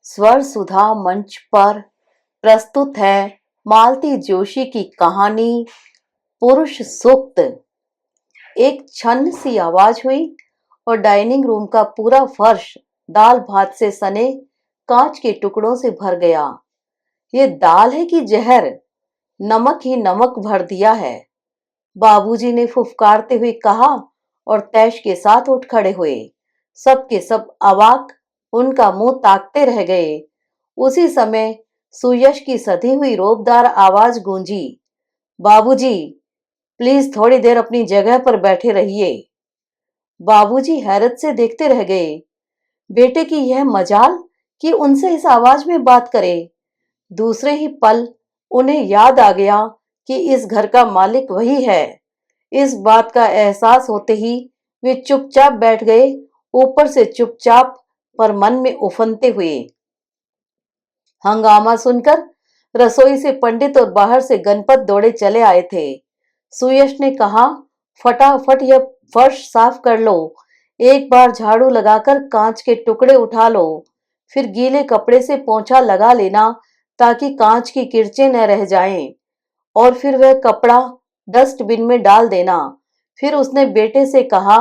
स्वर सुधा मंच पर प्रस्तुत है मालती जोशी की कहानी पुरुष सूक्त। एक छन्न सी आवाज हुई और डाइनिंग रूम का पूरा फर्श दाल भात से सने कांच के टुकड़ों से भर गया। ये दाल है कि जहर? नमक ही नमक भर दिया है, बाबूजी ने फुफकारते हुए कहा और तैश के साथ उठ खड़े हुए। सब के सब अवाक, उनका मुंह ताकते रह गए। उसी समय सुयश की सधी हुई रोबदार आवाज गूंजी, बाबूजी, प्लीज थोड़ी देर अपनी जगह पर बैठे रहिए। बाबूजी हैरत से देखते रह गए। बेटे की यह मजाल कि उनसे इस आवाज में बात करे। दूसरे ही पल उन्हें याद आ गया कि इस घर का मालिक वही है। इस बात का एहसास होते ही वे चुपचाप बैठ गए, ऊपर से चुपचाप पर मन में उफनते हुए। हंगामा सुनकर रसोई से पंडित और बाहर से गणपत दौड़े चले आए थे। सुयश ने कहा, फटाफट यह फर्श साफ कर लो, एक बार झाड़ू लगाकर कांच के टुकड़े उठा लो, फिर गीले कपड़े से पोंछा लगा लेना ताकि कांच की किरचें न रह जाएं, और फिर वह कपड़ा डस्टबिन में डाल देना। फिर उसने बेटे से कहा,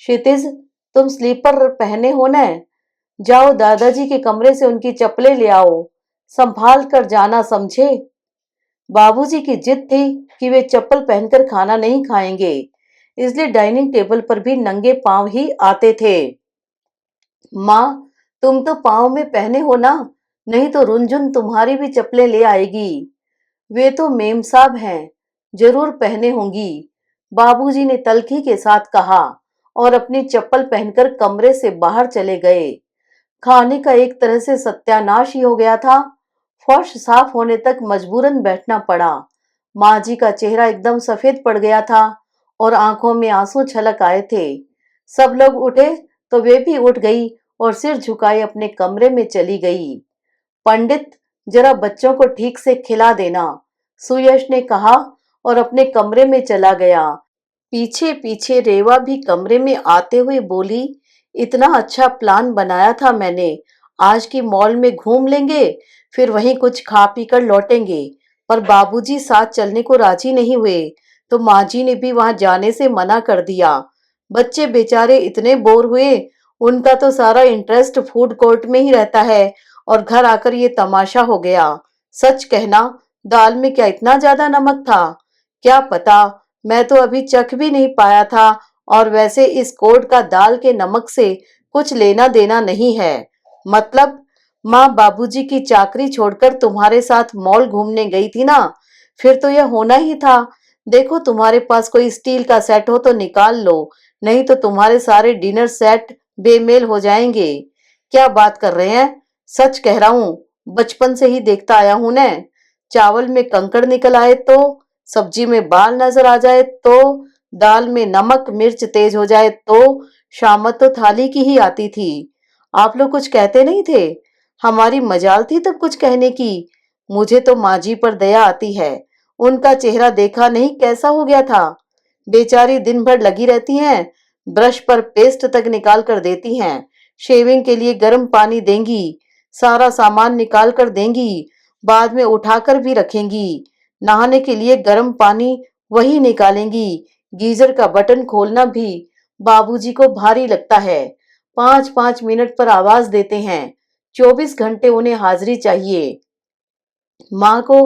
क्षितिज, तुम स्लीपर पहने हो न? जाओ दादाजी के कमरे से उनकी चप्पलें ले आओ, संभाल कर जाना, समझे? बाबूजी की जिद थी कि वे चप्पल पहनकर खाना नहीं खाएंगे, इसलिए डाइनिंग टेबल पर भी नंगे पांव ही आते थे। माँ, तुम तो पांव में पहने हो ना, नहीं तो रुनझुन तुम्हारी भी चप्पलें ले आएगी। वे तो मेम साहब हैं, जरूर पहने होंगी, बाबूजी ने तल्खी के साथ कहा और अपनी चप्पल पहनकर कमरे से बाहर चले गए। खाने का एक तरह से सत्यानाश ही हो गया था। फर्श साफ होने तक मजबूरन बैठना पड़ा। माँ जी का चेहरा एकदम सफेद पड़ गया था और आंखों में आंसू छलक आए थे। सब लोग उठे तो वे भी उठ गई और सिर झुकाए अपने कमरे में चली गई। पंडित, जरा बच्चों को ठीक से खिला देना, सुयश ने कहा और अपने कमरे में चला गया। पीछे पीछे रेवा भी कमरे में आते हुए बोली, इतना अच्छा प्लान बनाया था मैंने, आज की मॉल में घूम लेंगे, फिर वहीं कुछ खा पी कर लौटेंगे, पर बाबूजी साथ चलने को राजी नहीं हुए, तो माँ जी ने भी वहां जाने से मना कर दिया। बच्चे बेचारे इतने बोर हुए, उनका तो सारा इंटरेस्ट फूड कोर्ट में ही रहता है, और घर आकर ये तमाशा हो गया। सच कहना, दाल में क्या इतना ज्यादा नमक था? क्या पता, मैं तो अभी चख भी नहीं पाया था, और वैसे इस कोड का दाल के नमक से कुछ लेना देना नहीं है। मतलब, माँ बाबूजी की चाकरी छोड़कर तुम्हारे साथ मॉल घूमने गई थी ना, फिर तो यह होना ही था। देखो, तुम्हारे पास कोई स्टील का सेट हो तो निकाल लो, नहीं तो तुम्हारे सारे डिनर सेट बेमेल हो जाएंगे। क्या बात कर रहे हैं, सच कह रहा हूँ, बचपन से ही देखता आया हूं न। चावल में कंकड़ निकल आए तो, सब्जी में बाल नजर आ जाए तो, दाल में नमक मिर्च तेज हो जाए तो, शामत तो थाली की ही आती थी। आप लोग कुछ कहते नहीं थे? हमारी मजाल थी तब कुछ कहने की। मुझे तो माँ जी पर दया आती है, उनका चेहरा देखा नहीं कैसा हो गया था। बेचारी दिन भर लगी रहती हैं, ब्रश पर पेस्ट तक निकाल कर देती हैं, शेविंग के लिए गर्म पानी देंगी, सारा सामान निकाल कर देंगी, बाद में उठाकर भी रखेंगी, नहाने के लिए गर्म पानी वही निकालेंगी, गीजर का बटन खोलना भी बाबूजी को भारी लगता है। 5-5 मिनट पर आवाज देते हैं, 24 घंटे उन्हें हाजिरी चाहिए। माँ को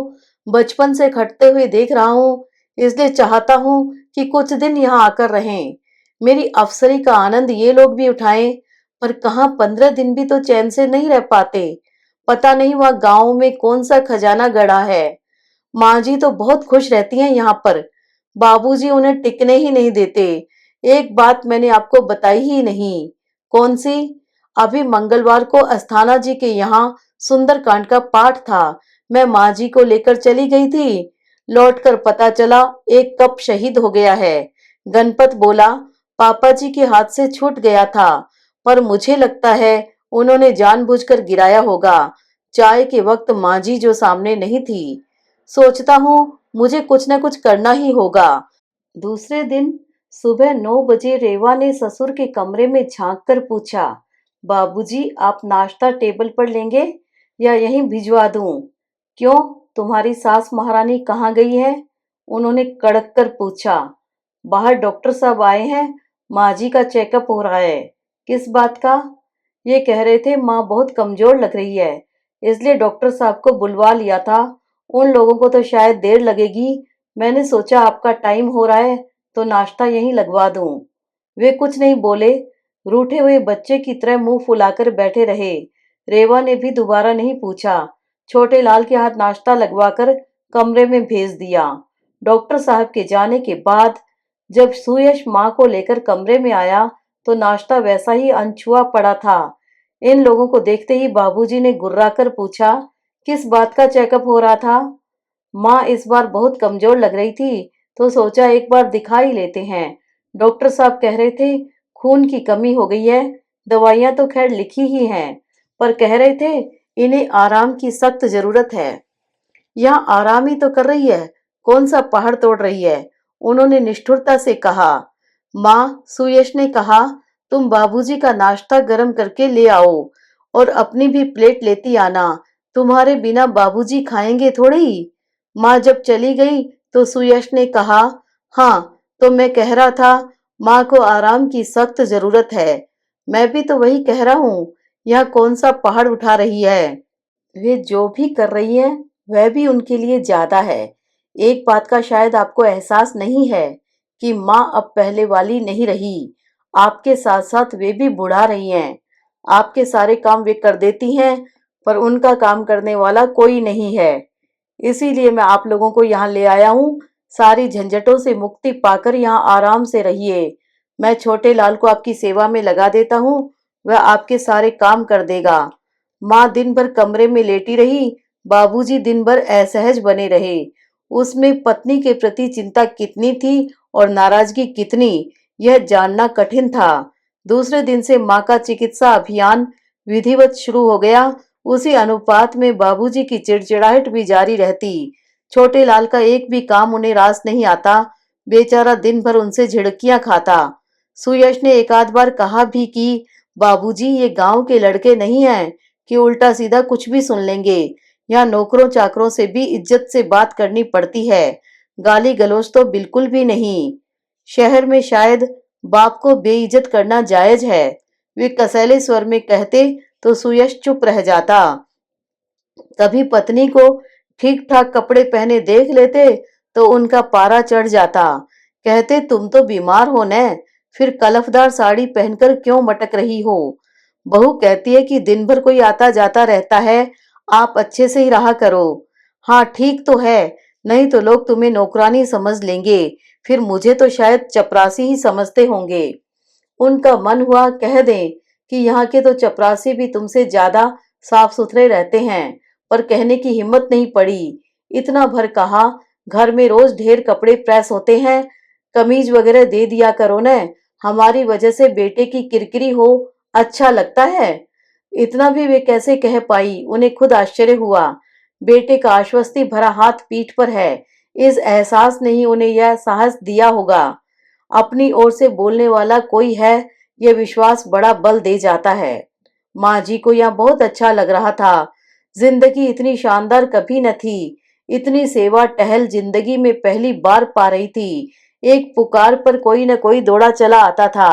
बचपन से खटते हुए देख रहा हूँ, इसलिए चाहता हूँ कि कुछ दिन यहाँ आकर रहें, मेरी अफसरी का आनंद ये लोग भी उठाएं। पर कहाँ, 15 दिन भी तो चैन से नहीं रह पाते। पता नहीं वहाँ गांव में कौन सा खजाना गड़ा है। माँ जी तो बहुत खुश रहती हैं यहाँ पर, बाबूजी उन्हें टिकने ही नहीं देते। एक बात मैंने आपको बताई ही नहीं। कौन सी? अभी मंगलवार को अस्थाना जी के यहाँ सुंदरकांड का पाठ था, मैं माँ जी को लेकर चली गई थी, लौटकर पता चला एक कप शहीद हो गया है। गणपत बोला, पापा जी के हाथ से छूट गया था, पर मुझे लगता है उन्होंने जानबूझकर गिराया होगा। चाय के वक्त माँ जी जो सामने नहीं थी। सोचता हूँ मुझे कुछ न कुछ करना ही होगा। दूसरे दिन सुबह 9 बजे रेवा ने ससुर के कमरे में झांक कर पूछा, बाबूजी, आप नाश्ता टेबल पर लेंगे? या यहीं भिजवा दूं? क्यों, तुम्हारी सास महारानी कहाँ गई है? उन्होंने कड़क कर पूछा। बाहर डॉक्टर साहब आए हैं, माँ जी का चेकअप हो रहा है। किस बात का? ये कह रहे थे माँ बहुत कमजोर लग रही है, इसलिए डॉक्टर साहब को बुलवा लिया था। उन लोगों को तो शायद देर लगेगी, मैंने सोचा आपका टाइम हो रहा है तो नाश्ता यहीं लगवा दूं। वे कुछ नहीं बोले, रूठे हुए बच्चे की तरह मुंह फुलाकर बैठे रहे। रेवा ने भी दोबारा नहीं पूछा। छोटे लाल के हाथ नाश्ता लगवाकर कमरे में भेज दिया। डॉक्टर साहब के जाने के बाद जब सुयश माँ को लेकर कमरे में आया तो नाश्ता वैसा ही अनछुआ पड़ा था। इन लोगों को देखते ही बाबूजी ने गुर्राकर पूछा, किस बात का चेकअप हो रहा था? माँ इस बार बहुत कमजोर लग रही थी तो सोचा एक बार दिखा ही लेते हैं। डॉक्टर साहब कह रहे थे खून की कमी हो गई है। दवाइयां तो खैर लिखी ही हैं, पर कह रहे थे इन्हें आराम की सख्त जरूरत है। यहाँ आराम ही तो कर रही है, कौन सा पहाड़ तोड़ रही है? उन्होंने निष्ठुरता से कहा। माँ, सुयश ने कहा, तुम बाबूजी का नाश्ता गर्म करके ले आओ और अपनी भी प्लेट लेती आना। तुम्हारे बिना बाबूजी खाएंगे थोड़ी। माँ जब चली गई तो सुयश ने कहा, हाँ तो मैं कह रहा था माँ को आराम की सख्त जरूरत है। मैं भी तो वही कह रहा हूँ, यह कौन सा पहाड़ उठा रही है? वे जो भी कर रही है वह भी उनके लिए ज्यादा है। एक बात का शायद आपको एहसास नहीं है कि माँ अब पहले वाली नहीं रही। आपके साथ साथ वे भी बुढ़ा रही हैं। आपके सारे काम वे कर देती हैं, पर उनका काम करने वाला कोई नहीं है। इसीलिए मैं आप लोगों को यहाँ ले आया हूँ। सारी झंझटों से मुक्ति पाकर यहाँ आराम से रहिए। मैं छोटे लाल को आपकी सेवा में लगा देता हूँ, वह आपके सारे काम कर देगा। माँ दिन भर कमरे में लेटी रही, बाबूजी दिन भर असहज बने रहे। उसमें पत्नी के प्रति चिंता कितनी थी और नाराजगी कितनी, यह जानना कठिन था। दूसरे दिन से माँ का चिकित्सा अभियान विधिवत शुरू हो गया। उसी अनुपात में बाबूजी की चिड़चिड़ाहट भी जारी रहती। छोटे लाल का एक भी काम उन्हें रास नहीं आता। बेचारा दिन भर उनसे झिड़कियां खाता। सुयश ने एक आध बार कहा भी कि बाबूजी ये गांव के लड़के नहीं हैं कि उल्टा सीधा कुछ भी सुन लेंगे। यहाँ नौकरों चाकरों से भी इज्जत से बात करनी पड़ती है, गाली गलौज तो बिल्कुल भी नहीं। शहर में शायद बाप को बेइज्जत करना जायज है। वे कसैले स्वर में कहते तो सुयश चुप रह जाता। कभी पत्नी को ठीक ठाक कपड़े पहने देख लेते तो उनका पारा चढ़ जाता। कहते तुम तो बीमार हो न, फिर कलफदार साड़ी पहनकर क्यों मटक रही हो? बहू कहती है कि दिन भर कोई आता जाता रहता है, आप अच्छे से ही रहा करो। हाँ ठीक तो है, नहीं तो लोग तुम्हें नौकरानी समझ लेंगे, फिर मुझे तो शायद चपरासी ही समझते होंगे। उनका मन हुआ कह दें कि यहाँ के तो चपरासी भी तुमसे ज्यादा साफ सुथरे रहते हैं, पर कहने की हिम्मत नहीं पड़ी। इतना भर कहा, घर में रोज ढेर कपड़े प्रेस होते हैं, कमीज वगैरह दे दिया करो न, हमारी वजह से बेटे की किरकिरी हो, अच्छा लगता है। इतना भी वे कैसे कह पाई, उन्हें खुद आश्चर्य हुआ। बेटे का आश्वस्ति भरा हाथ पीठ पर है, इस एहसास ने ही उन्हें यह साहस दिया होगा। अपनी ओर से बोलने वाला कोई है, यह विश्वास बड़ा बल दे जाता है। माँ जी को यहाँ बहुत अच्छा लग रहा था। जिंदगी इतनी शानदार कभी न थी। इतनी सेवा टहल जिंदगी में पहली बार पा रही थी। एक पुकार पर कोई न कोई दौड़ा चला आता था।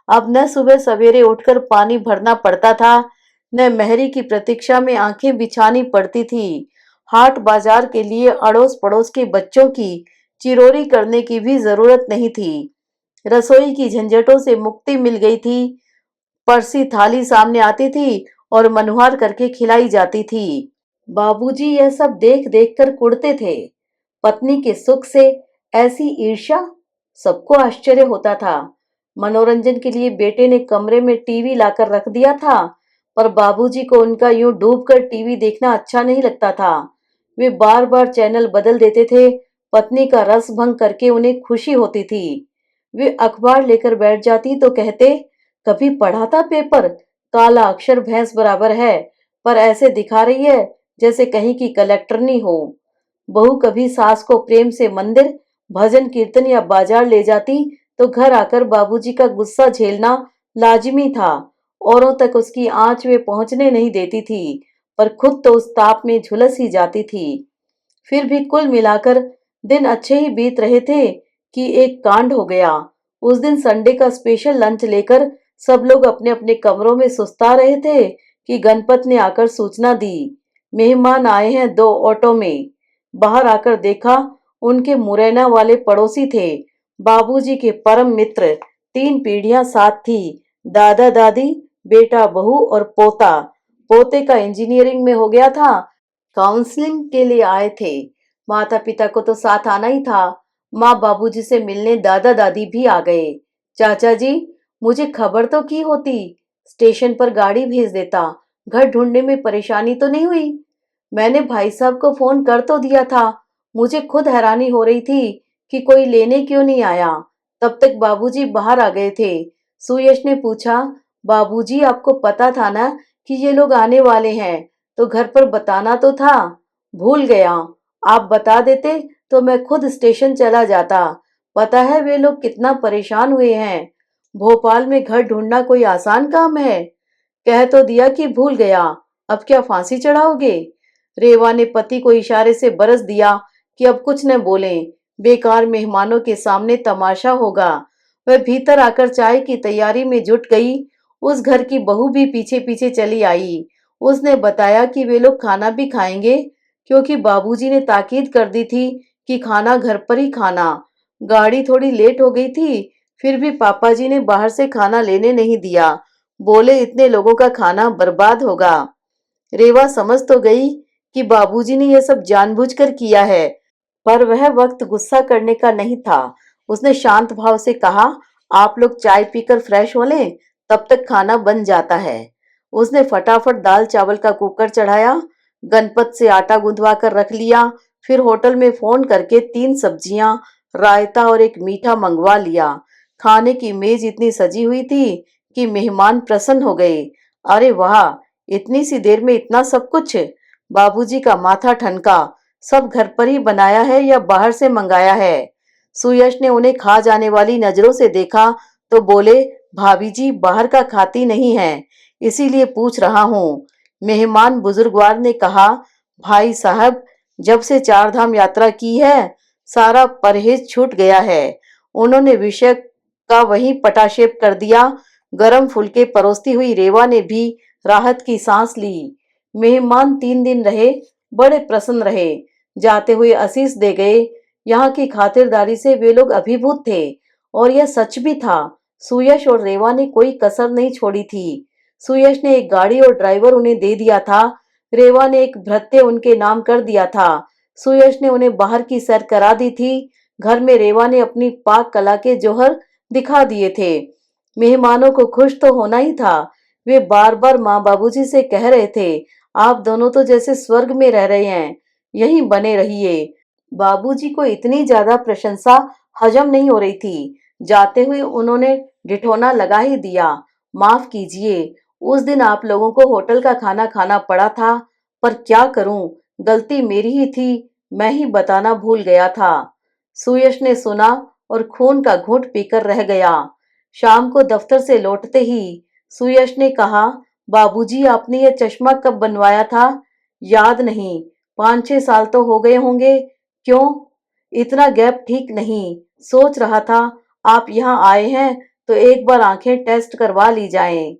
अब न सुबह सवेरे उठकर पानी भरना पड़ता था, न मेहरी की प्रतीक्षा में आंखें बिछानी पड़ती थी। हाट बाजार के लिए अड़ोस पड़ोस के बच्चों की चिरोरी करने की भी जरूरत नहीं थी। रसोई की झंझटों से मुक्ति मिल गई थी। परसी थाली सामने आती थी और मनुहार करके खिलाई जाती थी। बाबूजी यह सब देख देख कर कुढ़ते थे। पत्नी के सुख से ऐसी ईर्ष्या, सबको आश्चर्य होता था। मनोरंजन के लिए बेटे ने कमरे में टीवी लाकर रख दिया था, पर बाबूजी को उनका यूं डूबकर टीवी देखना अच्छा नहीं लगता था। वे बार बार चैनल बदल देते थे। पत्नी का रस भंग करके उन्हें खुशी होती थी। वे अखबार लेकर बैठ जाती तो कहते, कभी पढ़ा था पेपर, काला अक्षर भैंस बराबर है, पर ऐसे दिखा रही है जैसे कहीं की कलेक्टरनी हो। बहू कभी सास को प्रेम से मंदिर, भजन कीर्तन या बाजार ले जाती तो घर आकर बाबूजी का गुस्सा झेलना लाजिमी था। औरों तक उसकी आंच वे पहुंचने नहीं देती थी, पर खुद तो उस ताप में झुलस ही जाती थी। फिर भी कुल मिलाकर दिन अच्छे ही बीत रहे थे कि एक कांड हो गया। उस दिन संडे का स्पेशल लंच लेकर सब लोग अपने अपने कमरों में सुस्ता रहे थे कि गणपत ने आकर सूचना दी, मेहमान आए हैं 2 ऑटो में। बाहर आकर देखा, उनके मुरैना वाले पड़ोसी थे, बाबूजी के परम मित्र। 3 पीढ़ियां साथ थी, दादा दादी, बेटा बहू और पोता। पोते का इंजीनियरिंग में हो गया था, काउंसलिंग के लिए आए थे। माता पिता को तो साथ आना ही था। माँ बाबूजी से मिलने दादा दादी भी आ गए। चाचा जी, मुझे खबर तो की होती, स्टेशन पर गाड़ी भेज देता, घर ढूंढने में परेशानी तो नहीं हुई। मैंने भाई साहब को फोन कर तो दिया था, मुझे खुद हैरानी हो रही थी कि कोई लेने क्यों नहीं आया। तब तक बाबूजी बाहर आ गए थे। सुयश ने पूछा, बाबूजी आपको पता था ना कि ये लोग आने वाले हैं, तो घर पर बताना तो था। भूल गया, आप बता देते तो मैं खुद स्टेशन चला जाता। पता है वे लोग कितना परेशान हुए हैं। भोपाल में घर ढूंढना कोई आसान काम है। कह तो दिया कि भूल गया, अब क्या फांसी चढ़ाओगे? रेवा ने पति को इशारे से बरस दिया कि अब कुछ न बोलें, बेकार मेहमानों के सामने तमाशा होगा। वह भीतर आकर चाय की तैयारी में जुट गई। उस घर की बहू भी पीछे पीछे चली आई। उसने बताया कि वे लोग खाना भी खाएंगे, क्योंकि बाबूजी ने ताकीद कर दी थी कि खाना घर पर ही खाना। गाड़ी थोड़ी लेट हो गई थी, फिर भी पापा जी ने बाहर से खाना लेने नहीं दिया। बोले इतने लोगों का खाना बर्बाद होगा। रेवा समझ तो गई कि बाबूजी ने यह सब जानबूझकर किया है, पर वह वक्त गुस्सा करने का नहीं था। उसने शांत भाव से कहा, आप लोग चाय पीकर फ्रेश हो लें, तब तक खाना बन जाता है। उसने फटाफट दाल चावल का कुकर चढ़ाया, गणपत से आटा गुंदवा कर रख लिया, फिर होटल में फोन करके 3 सब्जियां, रायता और एक मीठा मंगवा लिया। खाने की मेज इतनी सजी हुई थी कि मेहमान प्रसन्न हो गए। अरे वाह, इतनी सी देर में इतना सब कुछ! बाबूजी का माथा ठनका। सब घर पर ही बनाया है या बाहर से मंगाया है? सुयश ने उन्हें खा जाने वाली नजरों से देखा तो बोले, भाभी जी बाहर का खाती नहीं है, इसीलिए पूछ रहा हूँ। मेहमान बुजुर्गवार ने कहा, भाई साहब, जब से 4 धाम यात्रा की है, सारा परहेज छूट गया है। उन्होंने विषय का वहीं पटाक्षेप कर दिया। गरम फुलके परोसती हुई रेवा ने भी राहत की सांस ली। मेहमान 3 दिन रहे, बड़े प्रसन्न रहे। जाते हुए आशीष दे गए। यहाँ की खातिरदारी से वे लोग अभिभूत थे, और यह सच भी था। सुयश और रेवा ने कोई कसर नहीं छोड़ी थी। सुयश ने एक गाड़ी और ड्राइवर उन्हें दे दिया था। रेवा ने एक भृत्य उनके नाम कर दिया था। सुयश ने उन्हें बाहर की सैर करा दी थी। घर में रेवा ने अपनी पाक कला के जौहर दिखा दिए थे। मेहमानों को खुश तो होना ही था। वे बार बार माँ बाबूजी से कह रहे थे, आप दोनों तो जैसे स्वर्ग में रह रहे हैं, यहीं बने रहिए। बाबूजी को इतनी ज्यादा प्रशंसा हजम नहीं हो रही थी। जाते हुए उन्होंने ढिठोना लगा ही दिया, माफ कीजिए, उस दिन आप लोगों को होटल का खाना खाना पड़ा था, पर क्या करूं, गलती मेरी ही थी, मैं ही बताना भूल गया था। सुयश ने सुना और खून का घूंट पीकर रह गया। शाम को दफ्तर से लौटते ही सुयश ने कहा, बाबूजी आपने यह चश्मा कब बनवाया था? याद नहीं, 5-6 साल तो हो गए होंगे। क्यों? इतना गैप ठीक नहीं। सोच रहा था आप यहाँ आए हैं तो एक बार आंखें टेस्ट करवा ली जाएं।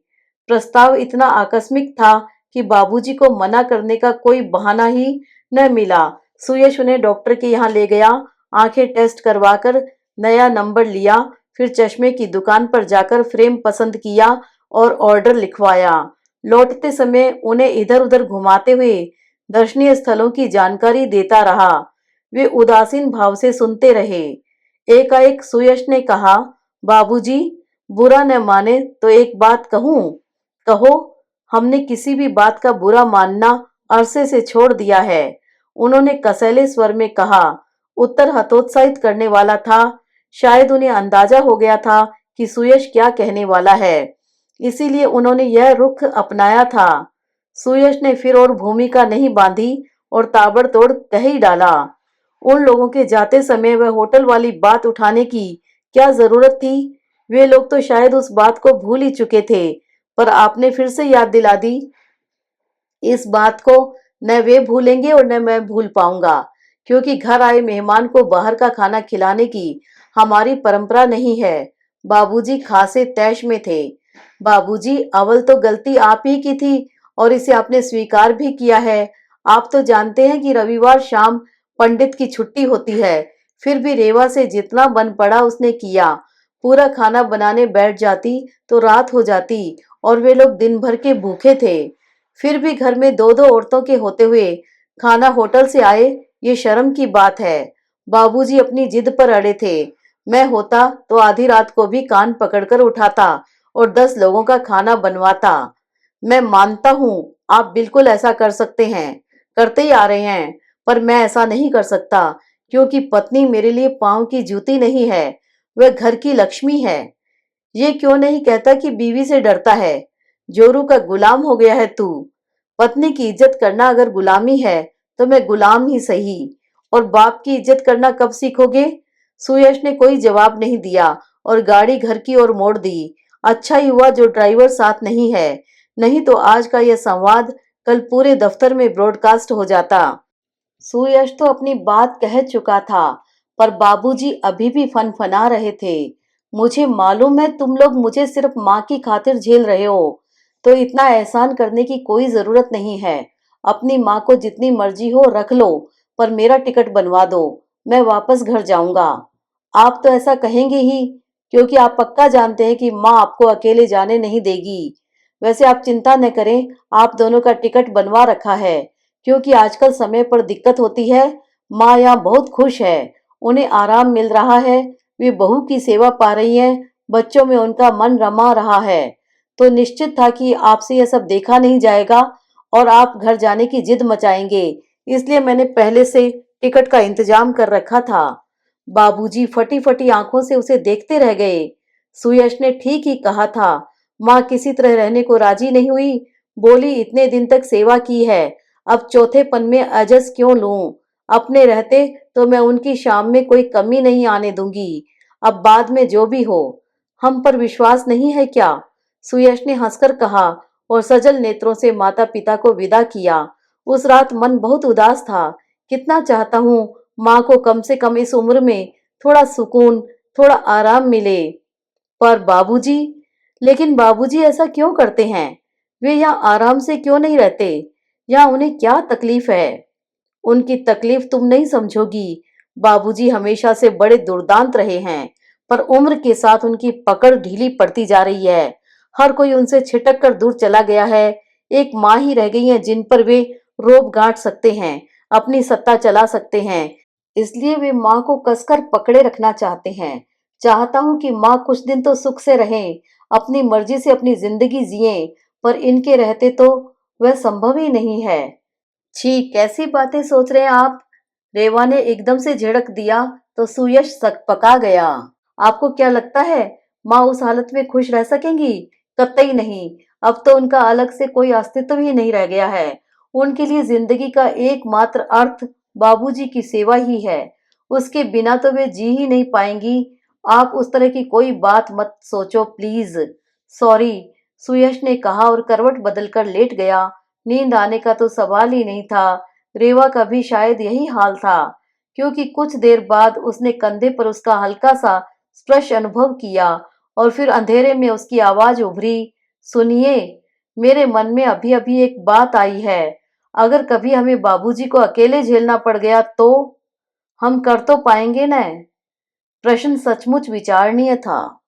प्रस्ताव इतना आकस्मिक था कि बाबूजी को मना करने का कोई बहाना ही न मिला। सुयश उन्हें डॉक्टर के यहाँ ले गया। आंखें टेस्ट करवाकर नया नंबर लिया, फिर चश्मे की दुकान पर जाकर फ्रेम पसंद किया और ऑर्डर लिखवाया। लौटते समय उन्हें इधर उधर घुमाते हुए दर्शनीय स्थलों की जानकारी देता रहा। वे उदासीन भाव से सुनते रहे। एकाएक सुयश ने कहा, बाबूजी, बुरा न माने तो एक बात कहूं? कहो। हमने किसी भी बात का बुरा मानना अरसे से छोड़ दिया है। उन्होंने कसैले स्वर में कहा। उत्तर हतोत्साहित करने वाला था। शायद उन्हें अंदाजा हो गया था कि सुयश क्या कहने वाला है, इसीलिए उन्होंने यह रुख अपनाया था। सुयश ने फिर और भूमिका नहीं बांधी और ताबड़तोड़ कह ही डाला, उन लोगों के जाते समय वह होटल वाली बात उठाने की क्या जरूरत थी? वे लोग तो शायद उस बात को भूल ही चुके थे, पर आपने फिर से याद दिला दी। इस बात को न वे भूलेंगे और न मैं भूल पाऊंगा, क्योंकि घर आए मेहमान को बाहर का खाना खिलाने की हमारी परंपरा नहीं है। बाबूजी खासे तैश में थे। बाबूजी, अव्वल तो गलती आप ही की थी और इसे आपने स्वीकार भी किया है। आप तो जानते हैं कि रविवार शाम पंडित की छुट्टी होती है। फिर भी रेवा से जितना बन पड़ा उसने किया। पूरा खाना बनाने बैठ जाती तो रात हो जाती और वे लोग दिन भर के भूखे थे। फिर भी घर में दो दो औरतों के होते हुए खाना होटल से आए, ये शर्म की बात है। बाबूजी अपनी जिद पर अड़े थे। मैं होता तो आधी रात को भी कान पकड़कर उठाता और 10 लोगों का खाना बनवाता। मैं मानता हूँ आप बिल्कुल ऐसा कर सकते हैं, करते ही आ रहे हैं, पर मैं ऐसा नहीं कर सकता, क्योंकि पत्नी मेरे लिए पांव की जूती नहीं है, वह घर की लक्ष्मी है। ये क्यों नहीं कहता कि बीवी से डरता है? जोरू का गुलाम हो गया है तू। पत्नी की इज्जत करना अगर गुलामी है तो मैं गुलाम ही सही। और बाप की इज्जत करना कब सीखोगे? सुयश ने कोई जवाब नहीं दिया और गाड़ी घर की ओर मोड़ दी। अच्छा ही हुआ जो ड्राइवर साथ नहीं है, नहीं तो आज का यह संवाद कल पूरे दफ्तर में ब्रॉडकास्ट हो जाता। सुयश तो अपनी बात कह चुका था, पर बाबूजी अभी भी फनफना रहे थे। मुझे मालूम है तुम लोग मुझे सिर्फ माँ की खातिर झेल रहे हो, तो इतना एहसान करने की कोई जरूरत नहीं है। अपनी माँ को जितनी मर्जी हो रख लो, पर मेरा टिकट बनवा दो, मैं वापस घर जाऊंगा। आप तो ऐसा कहेंगे ही, क्योंकि आप पक्का जानते हैं कि माँ आपको अकेले जाने नहीं देगी। वैसे आप चिंता न करें, आप दोनों का टिकट बनवा रखा है, क्योंकि आजकल समय पर दिक्कत होती है। माँ यहाँ बहुत खुश है, उन्हें आराम मिल रहा है, वे बहू की सेवा पा रही हैं, बच्चों में उनका मन रमा रहा है। तो निश्चित था कि आपसे यह सब देखा नहीं जाएगा और आप घर जाने की जिद मचाएंगे, इसलिए मैंने पहले से टिकट का इंतजाम कर रखा था। बाबूजी फटी फटी आंखों से उसे देखते रह गए। सुयश ने ठीक ही कहा था। माँ किसी तरह रहने को राजी नहीं हुई। बोली, इतने दिन तक सेवा की है, अब चौथेपन में अजस क्यों लूं? अपने रहते तो मैं उनकी शाम में कोई कमी नहीं आने दूंगी। अब बाद में जो भी हो। हम पर विश्वास नहीं है क्या? सुयश ने हंसकर कहा और सजल नेत्रों से माता पिता को विदा किया। उस रात मन बहुत उदास था। कितना चाहता हूँ माँ को कम से कम इस उम्र में थोड़ा सुकून, थोड़ा आराम मिले। पर बाबूजी, लेकिन बाबूजी ऐसा क्यों करते हैं? वे यहाँ आराम से क्यों नहीं रहते? यहाँ उन्हें क्या तकलीफ है? उनकी तकलीफ तुम नहीं समझोगी। बाबूजी हमेशा से बड़े दुर्दांत रहे हैं, पर उम्र के साथ उनकी पकड़ ढीली पड़ती जा रही है। हर कोई उनसे छिटक कर दूर चला गया है। एक माँ ही रह गई है जिन पर वे रोब गांठ सकते हैं, अपनी सत्ता चला सकते हैं। इसलिए वे माँ को कसकर पकड़े रखना चाहते हैं। चाहता हूँ कि माँ कुछ दिन तो सुख से रहें, अपनी मर्जी से अपनी जिंदगी जिए, पर इनके रहते तो वह संभव ही नहीं है। छी, कैसी बातें सोच रहे हैं आप? रेवा ने एकदम से झिड़क दिया तो सुयश सकपका गया। आपको क्या लगता है माँ उस हालत में खुश रह सकेंगी? कतई नहीं। अब तो उनका अलग से कोई अस्तित्व ही नहीं रह गया है। उनके लिए जिंदगी का एकमात्र अर्थ बाबूजी की सेवा ही है। उसके बिना तो वे जी ही नहीं पाएंगी। आप उस तरह की कोई बात मत सोचो प्लीज। सॉरी, सुयश ने कहा और करवट बदलकर लेट गया। नींद आने का तो सवाल ही नहीं था। रेवा का भी शायद यही हाल था, क्योंकि कुछ देर बाद उसने कंधे पर उसका हल्का सा स्पर्श अनुभव किया और फिर अंधेरे में उसकी आवाज उभरी, सुनिए, मेरे मन में अभी अभी एक बात आई है। अगर कभी हमें बाबूजी को अकेले झेलना पड़ गया तो हम कर तो पाएंगे न? प्रश्न सचमुच विचारणीय था।